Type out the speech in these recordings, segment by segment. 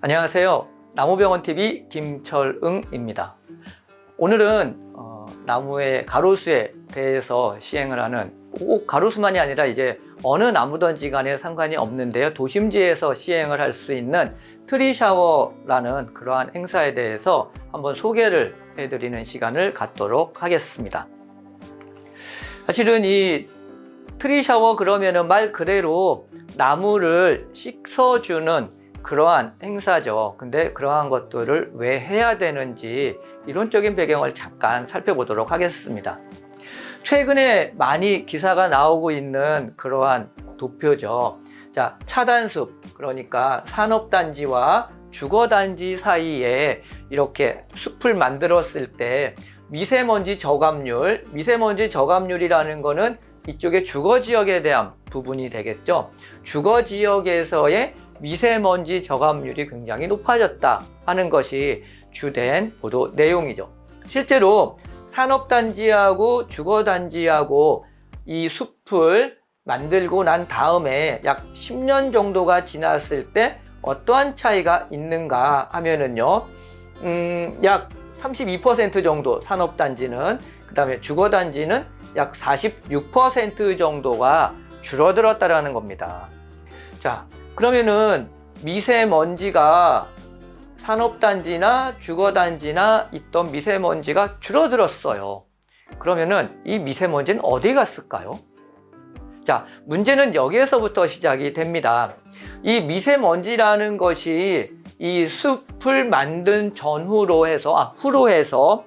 안녕하세요. 나무병원TV 김철응입니다. 오늘은 나무의 가로수에 대해서 시행을 하는, 꼭 가로수만이 아니라 이제 어느 나무든지 간에 상관이 없는데요. 도심지에서 시행을 할 수 있는 트리 샤워라는 그러한 행사에 대해서 한번 소개를 해드리는 시간을 갖도록 하겠습니다. 사실은 이 트리 샤워 그러면은 말 그대로 나무를 씻어주는 그러한 행사죠. 근데 그러한 것들을 왜 해야 되는지 이론적인 배경을 잠깐 살펴보도록 하겠습니다. 최근에 많이 기사가 나오고 있는 그러한 도표죠. 자, 차단숲, 그러니까 산업단지와 주거단지 사이에 이렇게 숲을 만들었을 때 미세먼지 저감률이라는 거는 이쪽에 주거지역에 대한 부분이 되겠죠. 주거지역에서의 미세먼지 저감률이 굉장히 높아졌다 하는 것이 주된 보도 내용이죠. 실제로 산업단지하고 주거단지하고 이 숲을 만들고 난 다음에 약 10년 정도가 지났을 때 어떠한 차이가 있는가 하면은요, 약 32% 정도 산업단지는, 그 다음에 주거단지는 약 46% 정도가 줄어들었다라는 겁니다. 자, 그러면은 미세먼지가 산업단지나 주거단지나 있던 미세먼지가 줄어들었어요. 그러면은 이 미세먼지는 어디 갔을까요? 자, 문제는 여기에서부터 시작이 됩니다. 이 미세먼지라는 것이 이 숲을 만든 후로 해서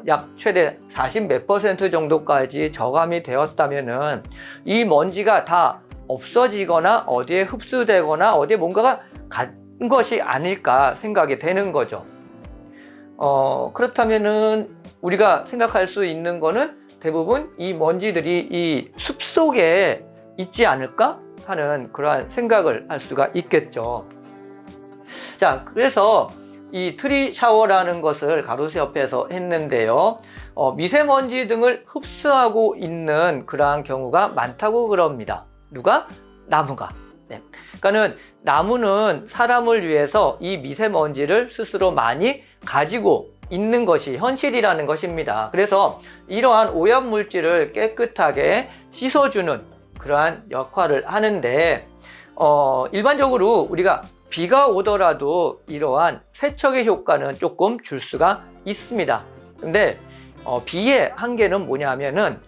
약 최대 40몇 % 정도까지 저감이 되었다면은 이 먼지가 다 없어지거나 어디에 흡수되거나 어디에 뭔가가 간 것이 아닐까 생각이 되는 거죠. 그렇다면은 우리가 생각할 수 있는 거는 대부분 이 먼지들이 이 숲 속에 있지 않을까 하는 그러한 생각을 할 수가 있겠죠. 자, 그래서 이 트리 샤워라는 것을 가로수 옆에서 했는데요. 미세먼지 등을 흡수하고 있는 그러한 경우가 많다고 그럽니다. 누가? 나무가. 네. 그러니까는 나무는 사람을 위해서 이 미세먼지를 스스로 많이 가지고 있는 것이 현실이라는 것입니다. 그래서 이러한 오염물질을 깨끗하게 씻어주는 그러한 역할을 하는데, 일반적으로 우리가 비가 오더라도 이러한 세척의 효과는 조금 줄 수가 있습니다. 근데 비의 한계는 뭐냐면은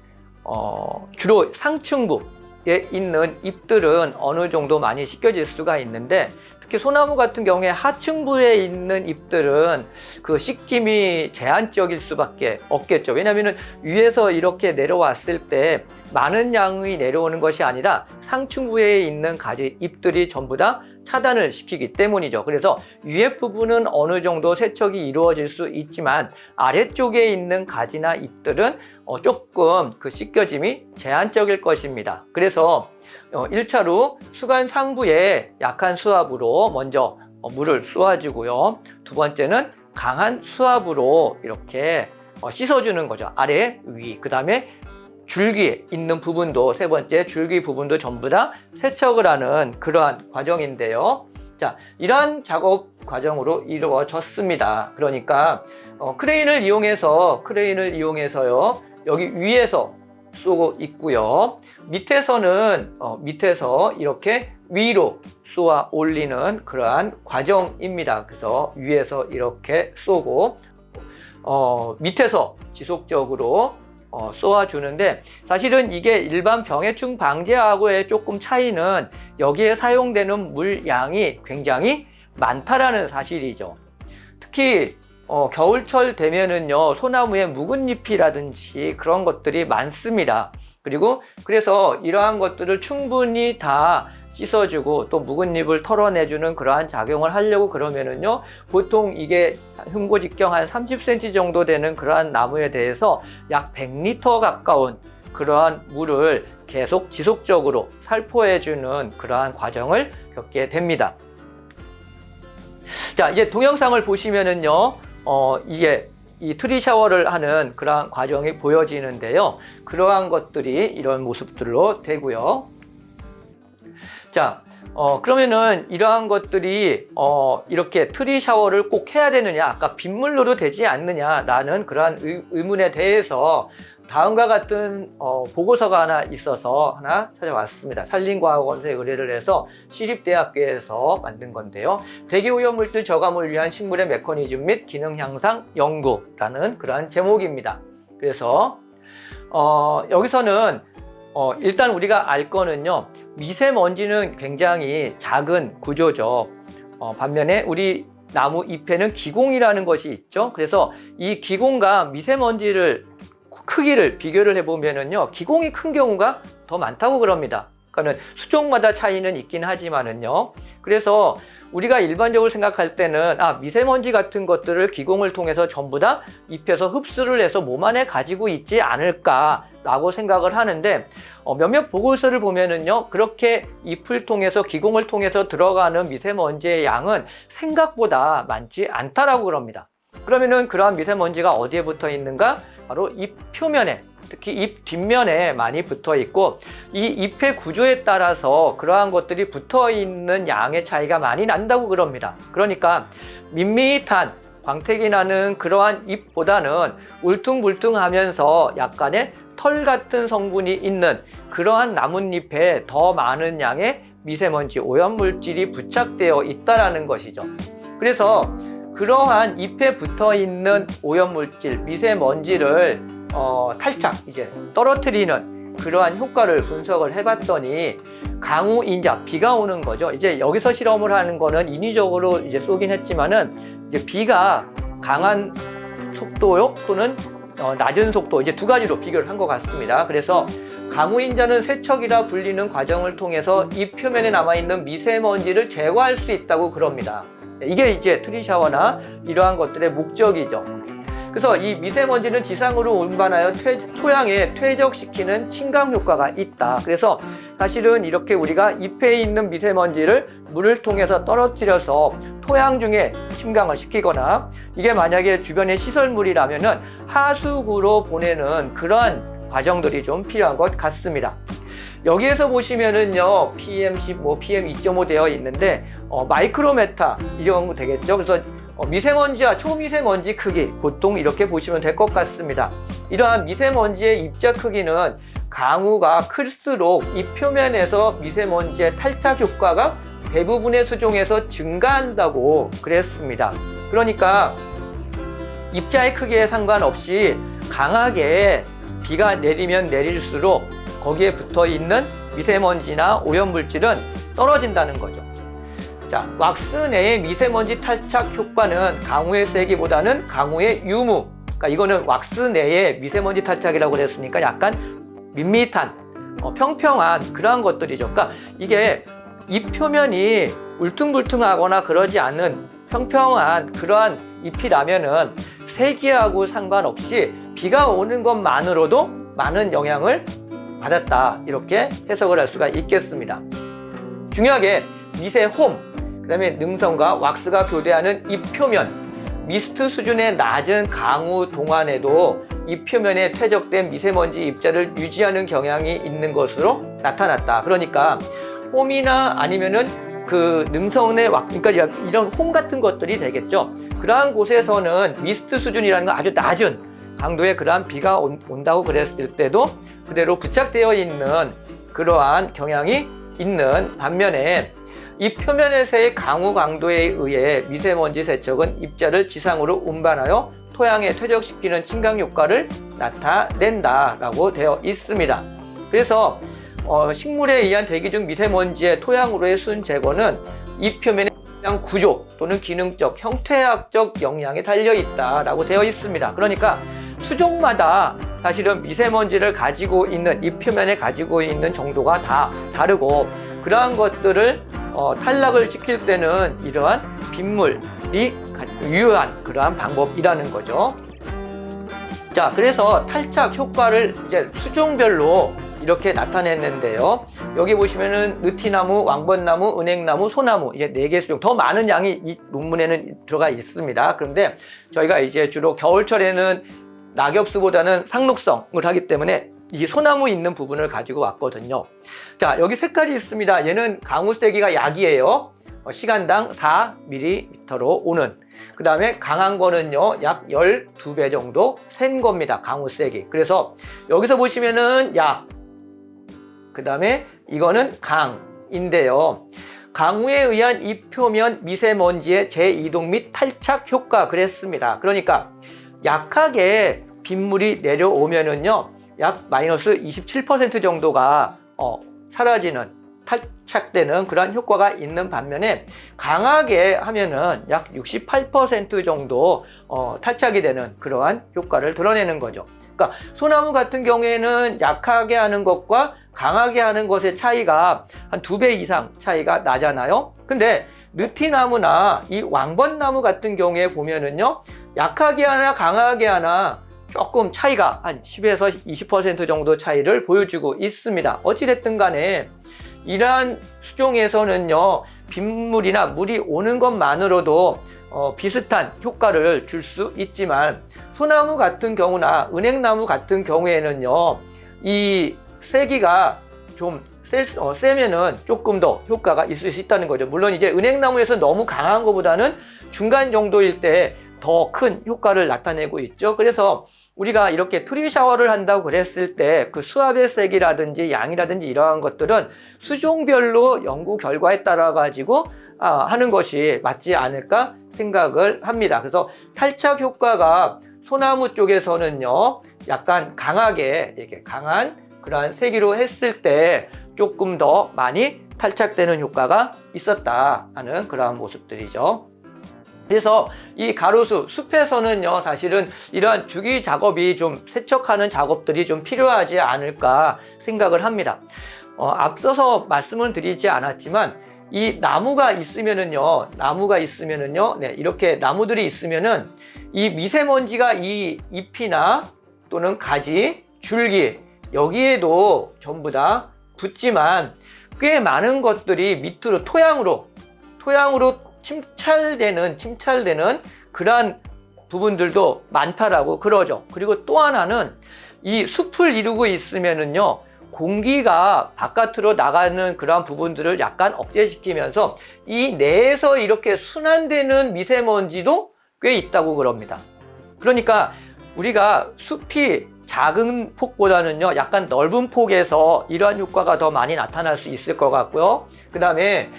주로 상층부에 있는 잎들은 어느 정도 많이 씻겨질 수가 있는데, 특히 소나무 같은 경우에 하층부에 있는 잎들은 그 씻김이 제한적일 수밖에 없겠죠. 왜냐하면 위에서 이렇게 내려왔을 때 많은 양이 내려오는 것이 아니라 상층부에 있는 가지 잎들이 전부 다 차단을 시키기 때문이죠. 그래서 위에 부분은 어느 정도 세척이 이루어질 수 있지만 아래쪽에 있는 가지나 잎들은 조금 그 씻겨짐이 제한적일 것입니다. 그래서 1차로 수간 상부에 약한 수압으로 먼저 물을 쏘아주고요. 두 번째는 강한 수압으로 이렇게 씻어주는 거죠. 아래, 위, 그 다음에 줄기에 있는 부분도, 세 번째 줄기 부분도 전부 다 세척을 하는 그러한 과정인데요. 자, 이러한 작업 과정으로 이루어졌습니다. 그러니까 크레인을 이용해서요. 여기 위에서 쏘고 있고요. 밑에서 이렇게 위로 쏘아 올리는 그러한 과정입니다. 그래서 위에서 이렇게 쏘고 밑에서 지속적으로 쏘아주는데, 사실은 이게 일반 병해충 방제하고의 조금 차이는 여기에 사용되는 물량이 굉장히 많다라는 사실이죠. 특히 겨울철 되면은요, 소나무에 묵은 잎이라든지 그런 것들이 많습니다. 그래서 이러한 것들을 충분히 다 씻어주고 또 묵은 잎을 털어내주는 그러한 작용을 하려고 그러면은요, 보통 이게 흉고직경 한 30cm 정도 되는 그러한 나무에 대해서 약 100리터 가까운 그러한 물을 계속 지속적으로 살포해주는 그러한 과정을 겪게 됩니다. 자, 이제 동영상을 보시면은요, 이게 이 트리 샤워를 하는 그러한 과정이 보여지는데요. 그러한 것들이 이런 모습들로 되고요. 자, 그러면은 이러한 것들이 이렇게 트리 샤워를 꼭 해야 되느냐, 아까 빗물로도 되지 않느냐라는 그러한 의문에 대해서 다음과 같은 보고서가 하나 있어서 하나 찾아왔습니다. 산림과학원에 의뢰를 해서 시립대학교에서 만든 건데요. 대기오염물질 저감을 위한 식물의 메커니즘 및 기능 향상 연구라는 그러한 제목입니다. 그래서 여기서는 일단 우리가 알 거는요, 미세먼지는 굉장히 작은 구조죠. 반면에 우리 나무 잎에는 기공이라는 것이 있죠. 그래서 이 기공과 미세먼지를 크기를 비교를 해보면은요, 기공이 큰 경우가 더 많다고 그럽니다. 그러니까 수종마다 차이는 있긴 하지만은요. 그래서 우리가 일반적으로 생각할 때는 미세먼지 같은 것들을 기공을 통해서 전부 다 잎에서 흡수를 해서 몸 안에 가지고 있지 않을까라고 생각을 하는데, 몇몇 보고서를 보면은요, 그렇게 잎을 통해서 기공을 통해서 들어가는 미세먼지의 양은 생각보다 많지 않다라고 그럽니다. 그러면은 그러한 미세먼지가 어디에 붙어 있는가? 바로 잎 표면에, 특히 잎 뒷면에 많이 붙어 있고, 이 잎의 구조에 따라서 그러한 것들이 붙어 있는 양의 차이가 많이 난다고 그럽니다. 그러니까 밋밋한 광택이 나는 그러한 잎보다는 울퉁불퉁하면서 약간의 털 같은 성분이 있는 그러한 나뭇잎에 더 많은 양의 미세먼지 오염물질이 부착되어 있다는 것이죠. 그래서 그러한 잎에 붙어 있는 오염물질, 미세먼지를 탈착, 이제 떨어뜨리는 그러한 효과를 분석을 해봤더니 강우인자, 비가 오는 거죠. 이제 여기서 실험을 하는 거는 인위적으로 이제 쏘긴 했지만은 이제 비가 강한 속도요 또는 낮은 속도, 이제 두 가지로 비교를 한 것 같습니다. 그래서 강우인자는 세척이라 불리는 과정을 통해서 잎 표면에 남아있는 미세먼지를 제거할 수 있다고 그럽니다. 이게 이제 트리 샤워나 이러한 것들의 목적이죠. 그래서 이 미세먼지는 지상으로 운반하여 토양에 퇴적시키는 침강 효과가 있다. 그래서 사실은 이렇게 우리가 잎에 있는 미세먼지를 물을 통해서 떨어뜨려서 토양 중에 침강을 시키거나, 이게 만약에 주변에 시설물이라면은 하수구로 보내는 그러한 과정들이 좀 필요한 것 같습니다. 여기에서 보시면은요, PM10, PM2.5 되어 있는데, 마이크로메타 이 정도 되겠죠. 그래서 미세먼지와 초미세먼지 크기 보통 이렇게 보시면 될 것 같습니다. 이러한 미세먼지의 입자 크기는 강우가 클수록 이 표면에서 미세먼지의 탈착 효과가 대부분의 수종에서 증가한다고 그랬습니다. 그러니까 입자의 크기에 상관없이 강하게 비가 내리면 내릴수록 거기에 붙어 있는 미세먼지나 오염물질은 떨어진다는 거죠. 자, 왁스 내의 미세먼지 탈착 효과는 강우의 세기보다는 강우의 유무, 그러니까 이거는 왁스 내의 미세먼지 탈착이라고 그랬으니까 약간 밋밋한, 평평한 그러한 것들이죠. 그러니까 이게 잎 표면이 울퉁불퉁하거나 그러지 않은 평평한 그러한 잎이라면은 세기하고 상관없이 비가 오는 것만으로도 많은 영향을 받았다, 이렇게 해석을 할 수가 있겠습니다. 중요하게 미세홈, 그 다음에 능선과 왁스가 교대하는 잎 표면, 미스트 수준의 낮은 강우 동안에도 잎 표면에 퇴적된 미세먼지 입자를 유지하는 경향이 있는 것으로 나타났다. 그러니까 홈이나 아니면은 그 능선의 그러니까 이런 홈 같은 것들이 되겠죠. 그러한 곳에서는 미스트 수준이라는 건 아주 낮은 강도의 그러한 비가 온다고 그랬을 때도 그대로 부착되어 있는 그러한 경향이 있는 반면에 이 표면에서의 강우 강도에 의해 미세먼지 세척은 입자를 지상으로 운반하여 토양에 퇴적시키는 침강 효과를 나타낸다라고 되어 있습니다. 그래서 식물에 의한 대기 중 미세먼지의 토양으로의 순 제거는 이 표면의 구조 또는 기능적, 형태학적 영향에 달려 있다라고 되어 있습니다. 그러니까 수종마다 사실은 미세먼지를 가지고 있는 잎 표면에 가지고 있는 정도가 다 다르고, 그러한 것들을 탈락을 시킬 때는 이러한 빗물이 유효한 그러한 방법이라는 거죠. 자, 그래서 탈착 효과를 이제 수종별로 이렇게 나타냈는데요. 여기 보시면은 느티나무, 왕벚나무, 은행나무, 소나무, 이제 4개 수종, 더 많은 양이 이 논문에는 들어가 있습니다. 그런데 저희가 이제 주로 겨울철에는 낙엽수보다는 상록성을 하기 때문에 이 소나무 있는 부분을 가지고 왔거든요. 자, 여기 색깔이 있습니다. 얘는 강우세기가 약이에요. 시간당 4ml로 오는. 그 다음에 강한 거는요, 약 12배 정도 센 겁니다. 강우세기. 그래서 여기서 보시면은 약, 그 다음에 이거는 강인데요. 강우에 의한 잎 표면 미세먼지의 재이동 및 탈착 효과 그랬습니다. 그러니까 약하게 빗물이 내려오면은요, 약 마이너스 27% 정도가 사라지는, 탈착되는 그런 효과가 있는 반면에 강하게 하면은 약 68% 정도 탈착이 되는 그러한 효과를 드러내는 거죠. 그러니까 소나무 같은 경우에는 약하게 하는 것과 강하게 하는 것의 차이가 한 2배 이상 차이가 나잖아요. 근데 느티나무나 이 왕벚나무 같은 경우에 보면은요, 약하게 하나 강하게 하나 조금 차이가 한 10에서 20% 정도 차이를 보여주고 있습니다. 어찌됐든 간에 이러한 수종에서는요, 빗물이나 물이 오는 것만으로도 비슷한 효과를 줄 수 있지만 소나무 같은 경우나 은행나무 같은 경우에는요, 이 세기가 좀 세면은 조금 더 효과가 있을 수 있다는 거죠. 물론 이제 은행나무에서 너무 강한 것보다는 중간 정도일 때 더 큰 효과를 나타내고 있죠. 그래서 우리가 이렇게 트리 샤워를 한다고 그랬을 때 그 수압의 세기라든지 양이라든지 이러한 것들은 수종별로 연구 결과에 따라 가지고 하는 것이 맞지 않을까 생각을 합니다. 그래서 탈착 효과가 소나무 쪽에서는요, 약간 강하게 이렇게 강한 그러한 세기로 했을 때 조금 더 많이 탈착되는 효과가 있었다 하는 그러한 모습들이죠. 그래서 이 가로수 숲에서는요, 사실은 이러한 주기 작업이 좀 세척하는 작업들이 좀 필요하지 않을까 생각을 합니다. 앞서서 말씀을 드리지 않았지만 이 나무가 있으면은요, 네, 이렇게 나무들이 있으면은 이 미세먼지가 이 잎이나 또는 가지, 줄기 여기에도 전부 다 붙지만 꽤 많은 것들이 밑으로 토양으로 침찰되는 그러한 부분들도 많다라고 그러죠. 그리고 또 하나는 이 숲을 이루고 있으면은요, 공기가 바깥으로 나가는 그러한 부분들을 약간 억제시키면서 이 내에서 이렇게 순환되는 미세먼지도 꽤 있다고 그럽니다. 그러니까 우리가 숲이 작은 폭보다는요, 약간 넓은 폭에서 이러한 효과가 더 많이 나타날 수 있을 것 같고요. 그 다음에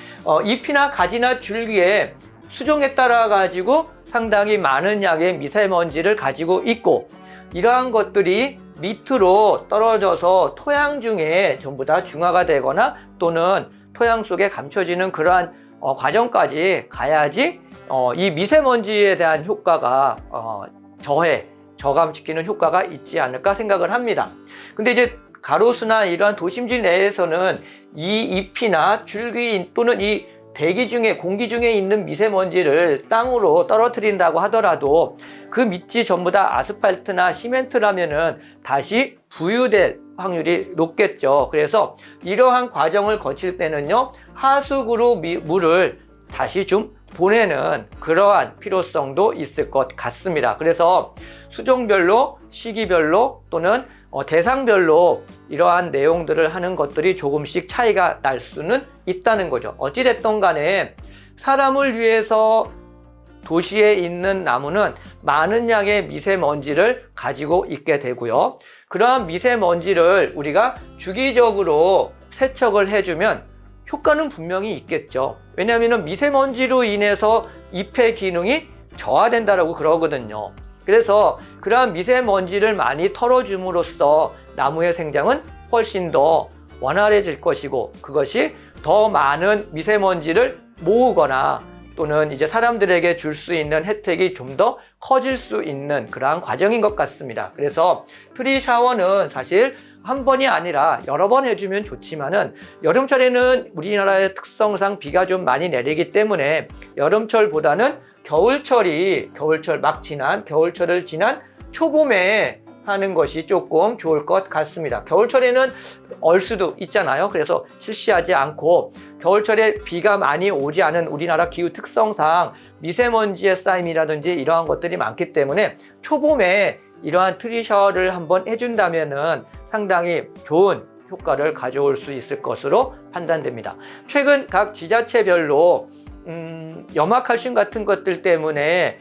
잎이나 가지나 줄기에 수종에 따라 가지고 상당히 많은 양의 미세먼지를 가지고 있고, 이러한 것들이 밑으로 떨어져서 토양 중에 전부 다 중화가 되거나 또는 토양 속에 감춰지는 그러한 과정까지 가야지 이 미세먼지에 대한 효과가 저감시키는 효과가 있지 않을까 생각을 합니다. 근데 이제 가로수나 이러한 도심지 내에서는 이 잎이나 줄기 또는 이 대기 중에, 공기 중에 있는 미세먼지를 땅으로 떨어뜨린다고 하더라도 그 밑이 전부 다 아스팔트나 시멘트라면은 다시 부유될 확률이 높겠죠. 그래서 이러한 과정을 거칠 때는요, 하수구로 물을 다시 좀 보내는 그러한 필요성도 있을 것 같습니다. 그래서 수종별로, 시기별로 또는 대상별로 이러한 내용들을 하는 것들이 조금씩 차이가 날 수는 있다는 거죠. 어찌됐든 간에 사람을 위해서 도시에 있는 나무는 많은 양의 미세먼지를 가지고 있게 되고요. 그러한 미세먼지를 우리가 주기적으로 세척을 해주면 효과는 분명히 있겠죠. 왜냐하면 미세먼지로 인해서 잎의 기능이 저하된다라고 그러거든요. 그래서 그러한 미세먼지를 많이 털어줌으로써 나무의 생장은 훨씬 더 원활해질 것이고, 그것이 더 많은 미세먼지를 모으거나 또는 이제 사람들에게 줄 수 있는 혜택이 좀 더 커질 수 있는 그러한 과정인 것 같습니다. 그래서 트리 샤워는 사실 한 번이 아니라 여러 번 해주면 좋지만은, 여름철에는 우리나라의 특성상 비가 좀 많이 내리기 때문에 여름철보다는 겨울철을 지난 초봄에 하는 것이 조금 좋을 것 같습니다. 겨울철에는 얼 수도 있잖아요. 그래서 실시하지 않고, 겨울철에 비가 많이 오지 않은 우리나라 기후 특성상 미세먼지의 쌓임이라든지 이러한 것들이 많기 때문에 초봄에 이러한 트리 샤워를 한번 해준다면은 상당히 좋은 효과를 가져올 수 있을 것으로 판단됩니다. 최근 각 지자체별로 염화칼슘 같은 것들 때문에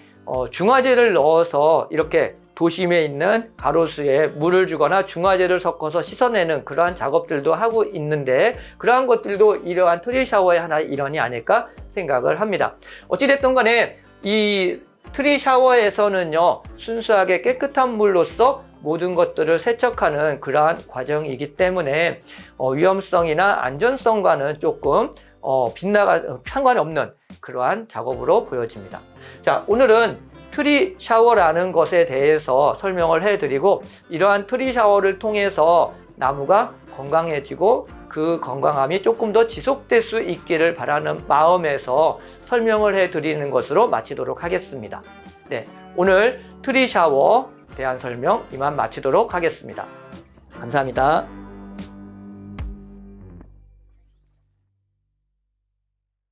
중화제를 넣어서 이렇게 도심에 있는 가로수에 물을 주거나 중화제를 섞어서 씻어내는 그러한 작업들도 하고 있는데, 그러한 것들도 이러한 트리 샤워의 하나의 일환이 아닐까 생각을 합니다. 어찌됐든 간에 이 트리 샤워에서는요, 순수하게 깨끗한 물로써 모든 것들을 세척하는 그러한 과정이기 때문에 위험성이나 안전성과는 조금 상관이 없는 그러한 작업으로 보여집니다. 자, 오늘은 트리 샤워라는 것에 대해서 설명을 해드리고, 이러한 트리 샤워를 통해서 나무가 건강해지고 그 건강함이 조금 더 지속될 수 있기를 바라는 마음에서 설명을 해드리는 것으로 마치도록 하겠습니다. 네, 오늘 트리 샤워에 대한 설명 이만 마치도록 하겠습니다. 감사합니다.